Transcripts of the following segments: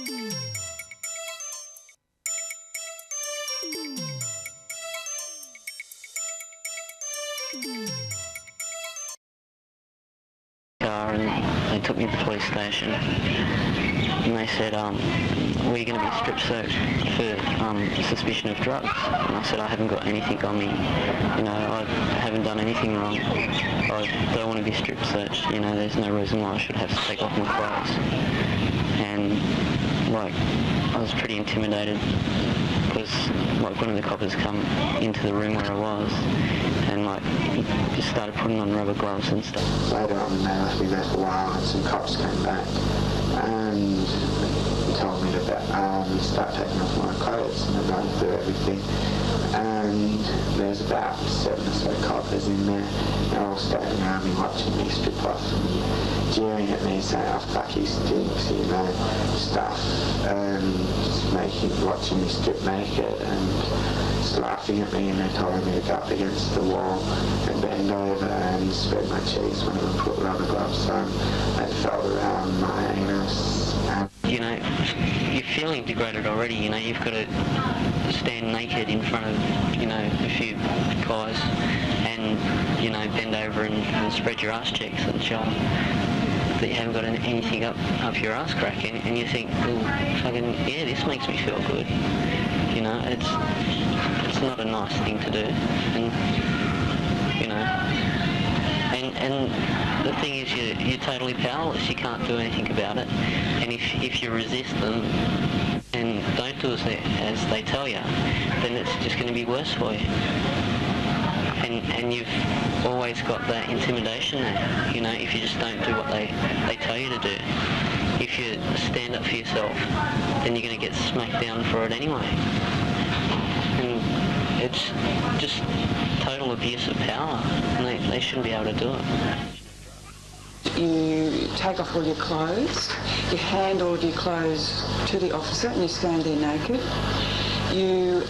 And they took me to the police station and they said, we're going to be strip searched for suspicion of drugs. And I said, I haven't got anything on me, I haven't done anything wrong. I don't want to be strip searched, there's no reason why I should have to take off my clothes. And I was pretty intimidated because one of the coppers come into the room where I was and just started putting on rubber gloves and stuff. Later on they left me there for a while and some cops came back and told me to start taking off my clothes and they're going through everything. And there's about 7 or so coppers in there. They're all standing around me watching me strip off and jeering at me saying, oh fuck you stinks, stuff, and just watching me strip naked and just laughing at me, and they're telling me to go up against the wall and bend over and spread my cheeks when I put rubber gloves on. They felt around my anus. You're feeling degraded already, you've got to stand naked in front of, a few guys and, bend over and spread your ass cheeks and show them that you haven't got anything up your ass crack, and you think, this makes me feel good. It's not a nice thing to do, and the thing is you're totally powerless. You can't do anything about it, and if you resist them and don't do as they tell you, then it's just going to be worse for you. And you've always got that intimidation there, if you just don't do what they tell you to do. If you stand up for yourself, then you're going to get smacked down for it anyway. And it's just total abuse of power, and they shouldn't be able to do it. You take off all your clothes, you hand all your clothes to the officer and you stand there naked. You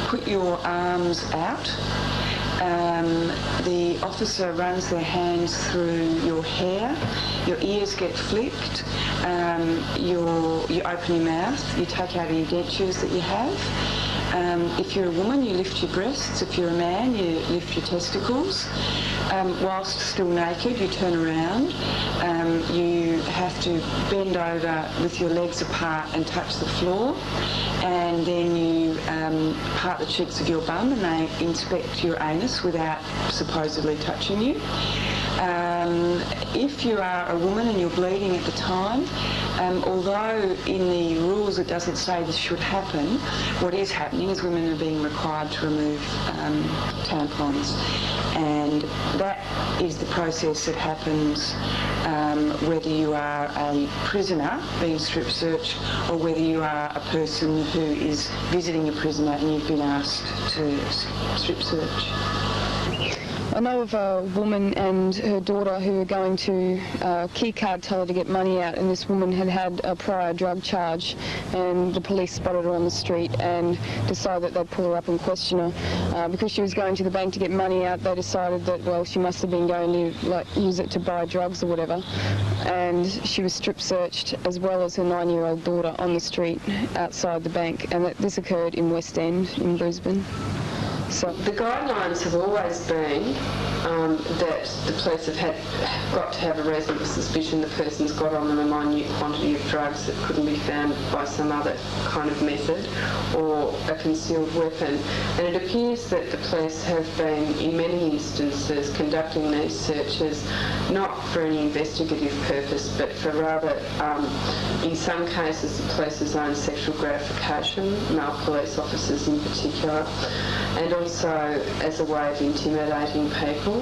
put your arms out. The officer runs their hands through your hair, your ears get flicked, you open your mouth, you take out any dentures that you have. If you're a woman, you lift your breasts. If you're a man, you lift your testicles. Whilst still naked, you turn around. You have to bend over with your legs apart and touch the floor. And then you part the cheeks of your bum and they inspect your anus without supposedly touching you. If you are a woman and you're bleeding at the time, although in the rules it doesn't say this should happen, what is happening is women are being required to remove tampons. And that is the process that happens whether you are a prisoner being strip searched or whether you are a person who is visiting a prisoner and you've been asked to strip search. I know of a woman and her daughter who were going to a key card teller to get money out, and this woman had had a prior drug charge, and the police spotted her on the street and decided that they'd pull her up and question her. Because she was going to the bank to get money out, they decided that, well, she must have been going to use it to buy drugs or whatever, and she was strip searched as well as her 9-year-old daughter on the street outside the bank, and this occurred in West End in Brisbane. So the guidelines have always been that the police have got to have a reasonable suspicion the person's got on them a minute quantity of drugs that couldn't be found by some other kind of method or a concealed weapon. And it appears that the police have been, in many instances, conducting these searches not for any investigative purpose, but for rather, in some cases, the police's own sexual gratification, male police officers in particular, and also as a way of intimidating people.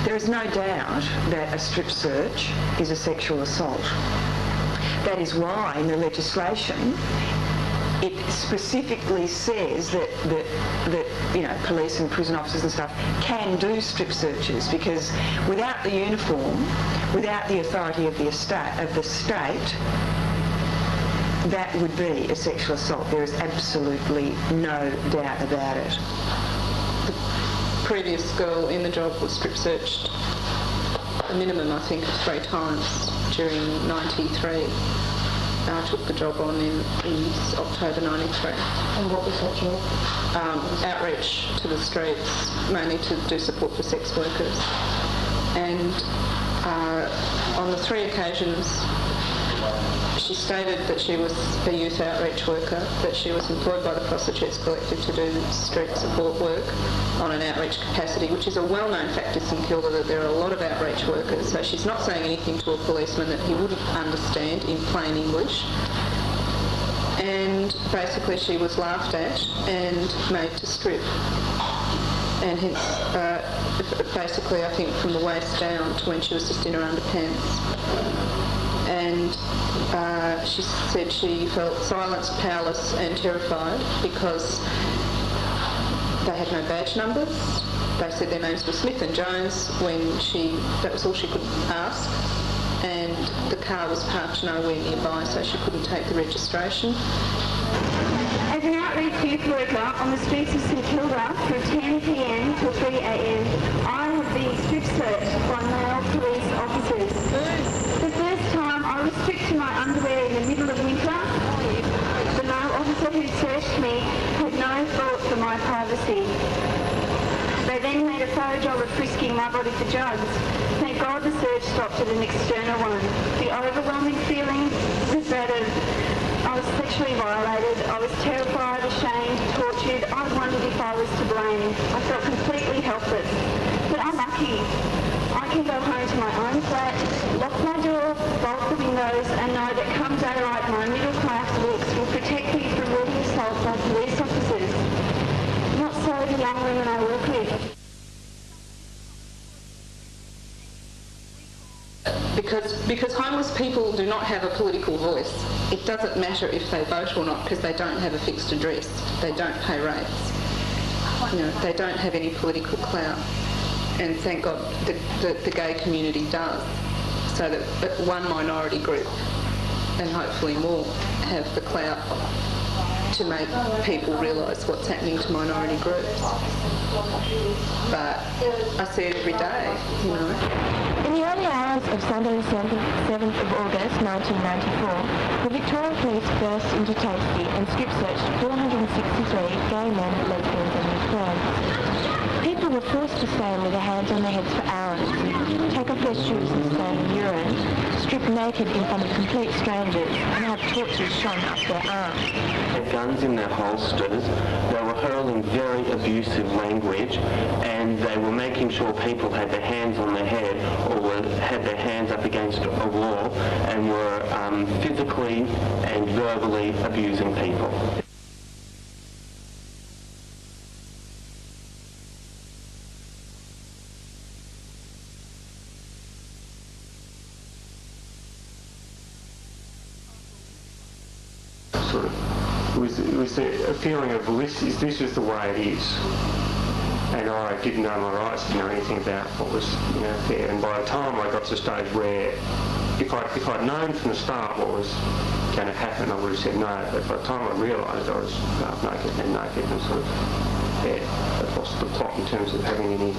There is no doubt that a strip search is a sexual assault. That is why in the legislation it specifically says that police and prison officers and stuff can do strip searches, because without the uniform, without the authority of the state, that would be a sexual assault. There is absolutely no doubt about it. The previous girl in the job was strip searched a minimum, I think, of 3 times during 93. I took the job on in October 93. And what was that job? Outreach to the streets, mainly to do support for sex workers. And on the 3 occasions, she stated that she was a youth outreach worker, that she was employed by the Prostitutes Collective to do street support work on an outreach capacity, which is a well-known fact in St Kilda that there are a lot of outreach workers. So she's not saying anything to a policeman that he wouldn't understand in plain English. And basically she was laughed at and made to strip. And hence, basically I think from the waist down to when she was just in her underpants. And she said she felt silenced, powerless and terrified because they had no badge numbers. They said their names were Smith and Jones when that was all she could ask. And the car was parked nowhere nearby, so she couldn't take the registration. As an outreach youth worker on the streets of St Kilda from 10 p.m. till 3 a.m, I have been strip searched by male police officers. The first time I was stripped to my underwear in the middle of winter. The male officer who searched me had no thought for my privacy. They then made a thorough job of frisking my body for drugs. Thank God the search stopped at an external one. The overwhelming feeling was that I was sexually violated, I was terrified, ashamed, tortured. I wondered if I was to blame. I felt completely helpless. But I'm lucky. I can go home to my own flat, lock my door, bolt the windows, and know that come daylight my middle-class looks will protect me from brutal assault by police officers. Not so the young women I work with. Because homeless people do not have a political voice. It doesn't matter if they vote or not because they don't have a fixed address. They don't pay rates. They don't have any political clout. And thank God the gay community does. So that one minority group, and hopefully more, have the clout to make people realise what's happening to minority groups. But I see it every day, In the early hours of Sunday the 7th of August 1994, the Victorian Police burst into Tasty and strip searched 463 gay men, lesbians and youth girls. People were forced to stand with their hands on their heads for hours, take off their shoes and stand in urine, strip naked in front of complete strangers and have torches shone up their arms. Had guns in their holsters, they were hurling very abusive language, and they were making sure people had their hands on their head or had their hands up against a wall and were physically and verbally abusing people. Was there a feeling of, well, this is the way it is, and I didn't know my rights, didn't know anything about what was fair. And by the time I got to the stage where, if I'd known from the start what was going to happen, I would have said no. But by the time I realised I was naked and sort of I'd lost the plot in terms of having any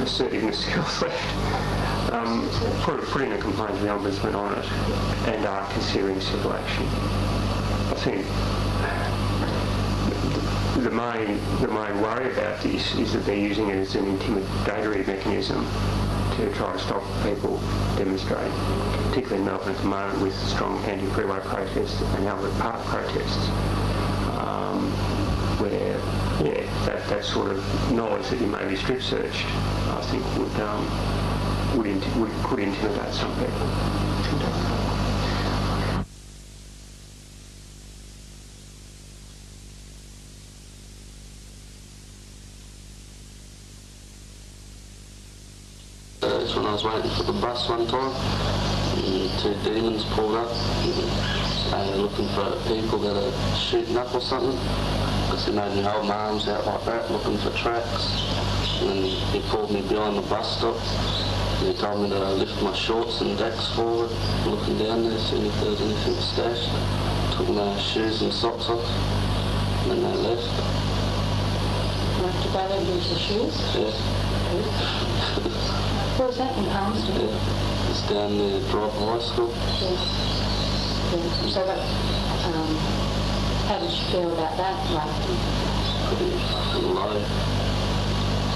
assertiveness skills left. Put in a complaint to the Ombudsman on it, and are considering civil action. I think the main worry about this is that they're using it as an intimidatory mechanism to try to stop people demonstrating, particularly in Melbourne at the moment with strong anti-freeway protests and Albert Park protests, where that sort of knowledge that you may be strip searched, I think could intimidate some people. That's when I was waiting for the bus one time, and 2 demons pulled up, and they're looking for people that are shooting up or something, because he made me hold my arms out like that, looking for tracks, and then he pulled me behind the bus stop, He told me to lift my shorts and backs forward, looking down there, seeing if there was anything stashed. Took my shoes and socks off, and then they left. Left to go there and use your shoes? Yeah. Where was that in Palmerston? Yeah. It's down near Drive High School. Yes. Yeah. So that, how did you feel about that? Like, Pretty fucking low.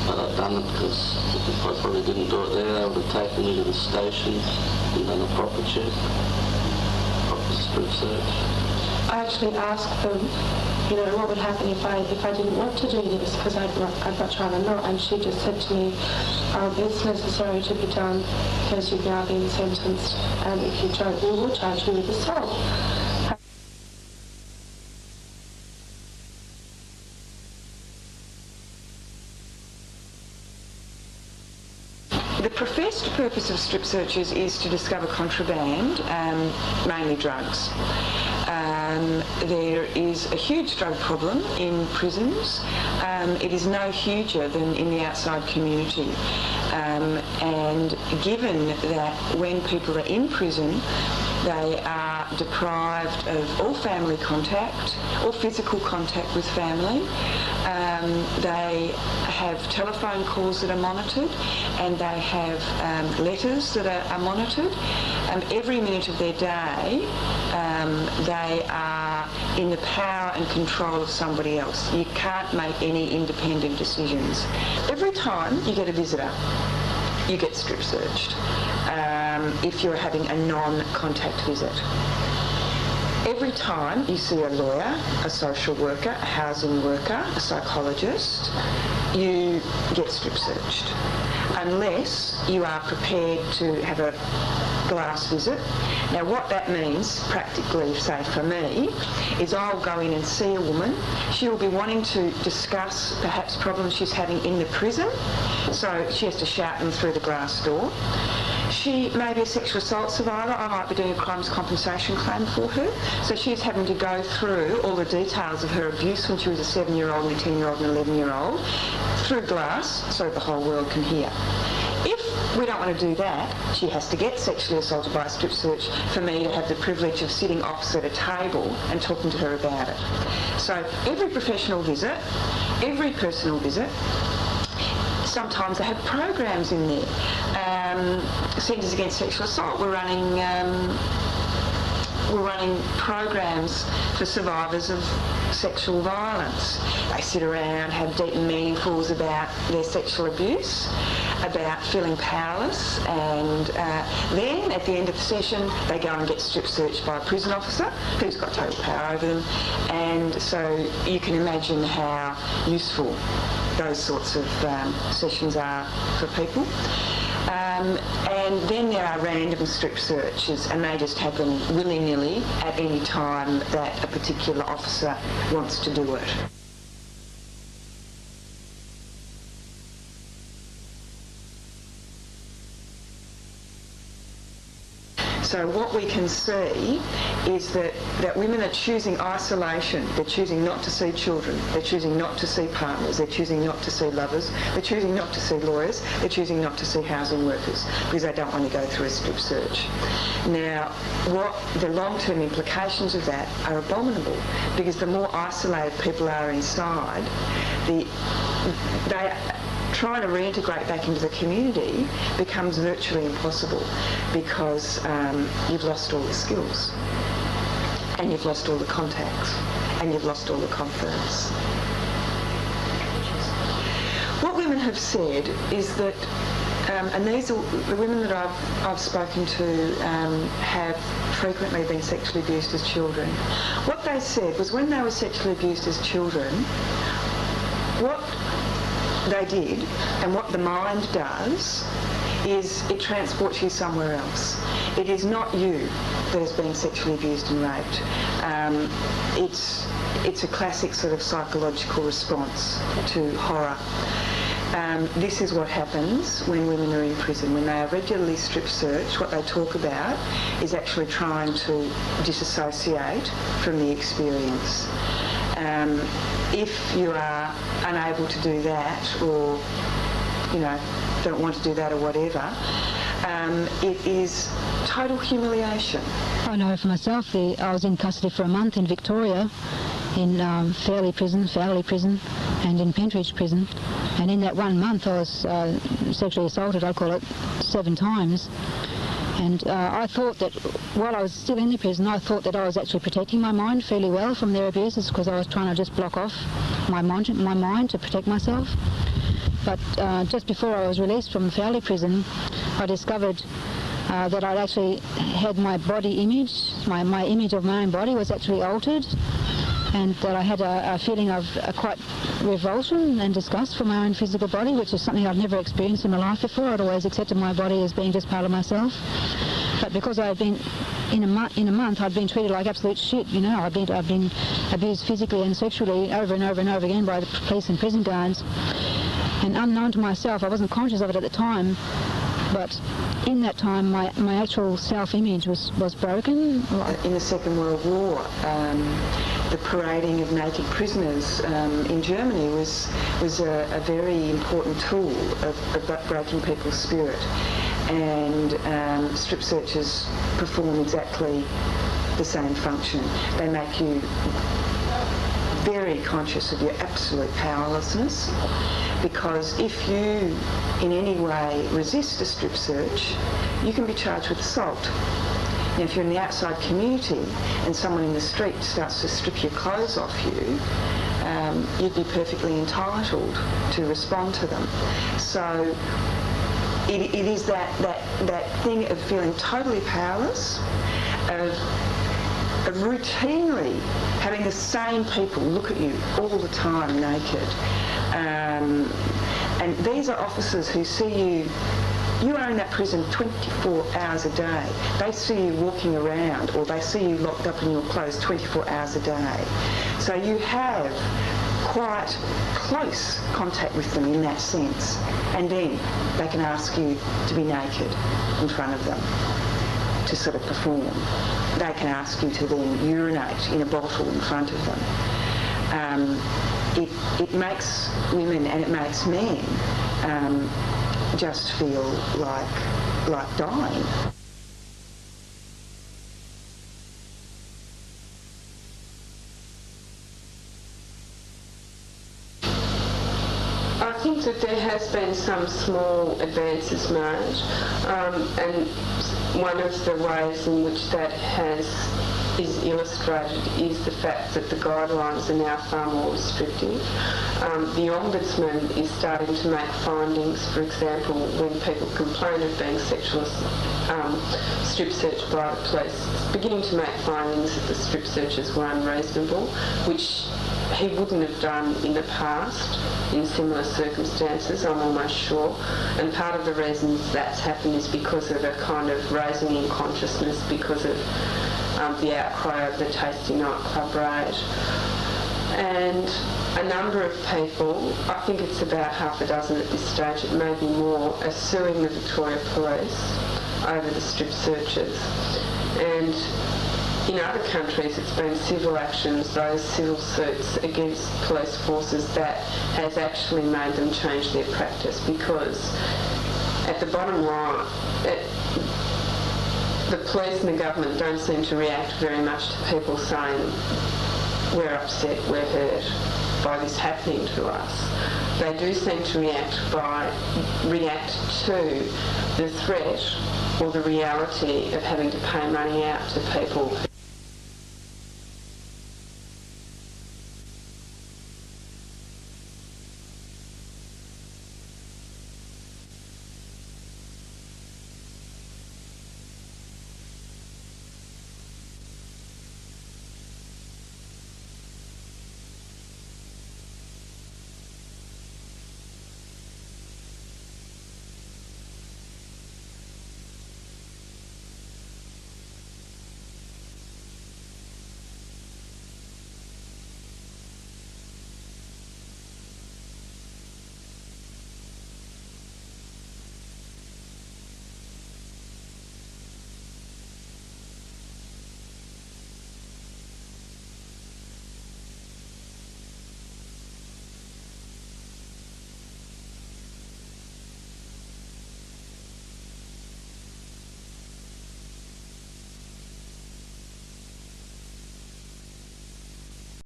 But I've done it because if I probably didn't do it there, they would have taken me to the station and done a proper check, proper strip search. I actually asked them, what would happen if I didn't want to do this, because I'd much rather not, and she just said to me, it's necessary to be done because you've now been sentenced, and if you don't, we will charge you with assault. The professed purpose of strip searches is to discover contraband, mainly drugs. There is a huge drug problem in prisons. It is no huger than in the outside community. And given that when people are in prison, they are deprived of all family contact, all physical contact with family. They have telephone calls that are monitored, and they have letters that are monitored. Every minute of their day, they are in the power and control of somebody else. You can't make any independent decisions. Every time you get a visitor, you get strip searched if you're having a non-contact visit. Every time you see a lawyer, a social worker, a housing worker, a psychologist, you get strip searched, unless you are prepared to have a glass visit. Now what that means practically, say for me, is I'll go in and see a woman. She'll be wanting to discuss perhaps problems she's having in the prison, so she has to shout them through the glass door. She may be a sexual assault survivor. I might be doing a crimes compensation claim for her. So she's having to go through all the details of her abuse when she was a 7-year-old and a 10-year-old and an 11-year-old through glass so the whole world can hear. If we don't want to do that, she has to get sexually assaulted by a strip search for me to have the privilege of sitting opposite a table and talking to her about it. So every professional visit, every personal visit, sometimes they have programs in there. Centres Against Sexual Assault, we're running programs for survivors of sexual violence. They sit around, have deep meaningfuls about their sexual abuse, about feeling powerless, and then at the end of the session they go and get strip searched by a prison officer who's got total power over them, and so you can imagine how useful those sorts of sessions are for people. And then there are random strip searches, and they just happen willy-nilly at any time that a particular officer wants to do it. So what we can see is that women are choosing isolation. They're choosing not to see children. They're choosing not to see partners. They're choosing not to see lovers. They're choosing not to see lawyers. They're choosing not to see housing workers because they don't want to go through a strip search. Now, what the long-term implications of that are abominable, because the more isolated people are inside, trying to reintegrate back into the community becomes virtually impossible, because you've lost all the skills, and you've lost all the contacts, and you've lost all the confidence. What women have said is that, and these are the women that I've spoken to, have frequently been sexually abused as children. What they said was when they were sexually abused as children, what they did, and what the mind does, is it transports you somewhere else. It is not you that has been sexually abused and raped. It's a classic sort of psychological response to horror. This is what happens when women are in prison. When they are regularly strip searched, what they talk about is actually trying to disassociate from the experience. If you are unable to do that, or don't want to do that or whatever, It is total humiliation. I know for myself, I was in custody for a month in Victoria, in Fowley Prison, and in Pentridge Prison. And in that 1 month I was sexually assaulted, I call it, 7 times. And I thought that while I was still in the prison, I thought that I was actually protecting my mind fairly well from their abuses, because I was trying to just block off my mind to protect myself. But just before I was released from Fowley Prison, I discovered that I'd actually had my body image, my image of my own body was actually altered, and that I had a feeling of quite revulsion and disgust for my own physical body, which is something I've never experienced in my life before. I'd always accepted my body as being just part of myself. But because I had been in a month, I'd been treated like absolute shit. You know, I'd been abused physically and sexually over and over and over again by the police and prison guards. And unknown to myself, I wasn't conscious of it at the time, but in that time, my actual self-image was broken. In the Second World War, the parading of naked prisoners in Germany was a very important tool of breaking people's spirit. And strip searches perform exactly the same function. They make you very conscious of your absolute powerlessness, because if you in any way resist a strip search, you can be charged with assault. Now, if you're in the outside community and someone in the street starts to strip your clothes off you, you'd be perfectly entitled to respond to them. So it is that thing of feeling totally powerless, of routinely having the same people look at you all the time naked. And these are officers who see you are in that prison 24 hours a day. They see you walking around, or they see you locked up in your clothes 24 hours a day. So you have quite close contact with them in that sense. And then they can ask you to be naked in front of them to sort of perform. They can ask you to then urinate in a bottle in front of them. It makes women and it makes men just feel like dying. I think that there has been some small advances made, and one of the ways in which that is illustrated is the fact that the guidelines are now far more restrictive. The Ombudsman is starting to make findings, for example, when people complain of being sexually strip searched by the police, beginning to make findings that the strip searches were unreasonable, which he wouldn't have done in the past in similar circumstances, I'm almost sure. And part of the reasons that's happened is because of a kind of raising in consciousness because of the outcry of the Tasty nightclub raid. And a number of people, I think it's about half a dozen at this stage, it may be more, are suing the Victoria Police over the strip searches. And in other countries it's been civil actions, those civil suits against police forces, that has actually made them change their practice, because at the bottom line, the police and the government don't seem to react very much to people saying, we're upset, we're hurt by this happening to us. They do seem to react to the threat or the reality of having to pay money out to people